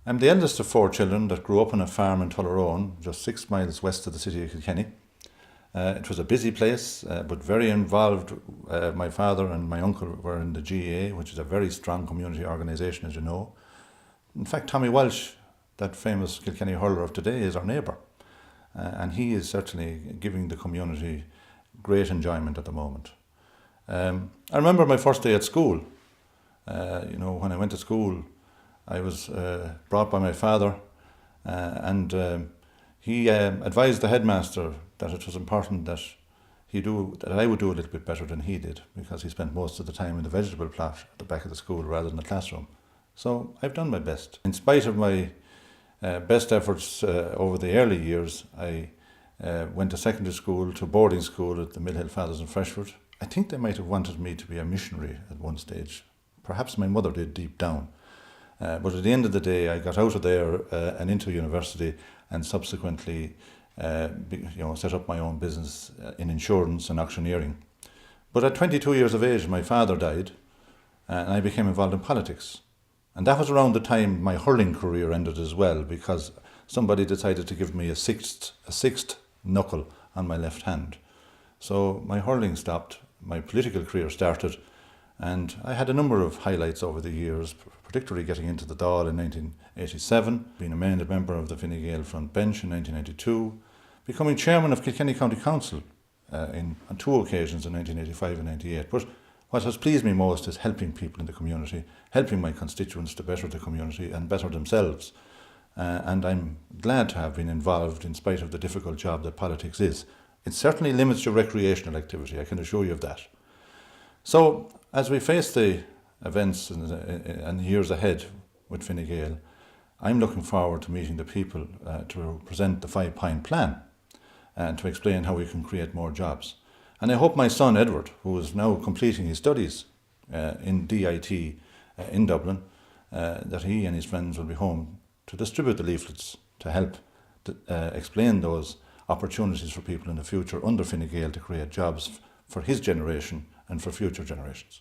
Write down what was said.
I'm the eldest of 4 children that grew up on a farm in Tullerone, just 6 miles west of the city of Kilkenny. It was a busy place, but very involved. My father and my uncle were in the GA, which is a very strong community organisation, as you know. In fact, Tommy Walsh, that famous Kilkenny hurler of today, is our neighbour. And he is certainly giving the community great enjoyment at the moment. I remember my first day at school. When I went to school, I was brought by my father, and he advised the headmaster that it was important that I would do a little bit better than he did, because he spent most of the time in the vegetable plot at the back of the school rather than the classroom. So I've done my best. In spite of my best efforts over the early years, I went to secondary school, to boarding school at the Mill Hill Fathers in Freshford. I think they might have wanted me to be a missionary at one stage. Perhaps my mother did deep down. But at the end of the day, I got out of there and into university, and subsequently set up my own business in insurance and auctioneering. But at 22 years of age, my father died, and I became involved in politics. And that was around the time my hurling career ended as well, because somebody decided to give me a sixth knuckle on my left hand. So my hurling stopped, my political career started, and I had a number of highlights over the years, particularly getting into the Dáil in 1987, being a member of the Fine Gael front bench in 1992, becoming chairman of Kilkenny County Council on 2 occasions in 1985 and 98. But what has pleased me most is helping people in the community, helping my constituents to better the community and better themselves. And I'm glad to have been involved in spite of the difficult job that politics is. It certainly limits your recreational activity, I can assure you of that. So, as we face the events and the years ahead with Fine Gael, I'm looking forward to meeting the people to present the 5-point plan and to explain how we can create more jobs. And I hope my son Edward, who is now completing his studies in DIT in Dublin, that he and his friends will be home to distribute the leaflets to help explain those opportunities for people in the future under Fine Gael to create jobs for his generation and for future generations.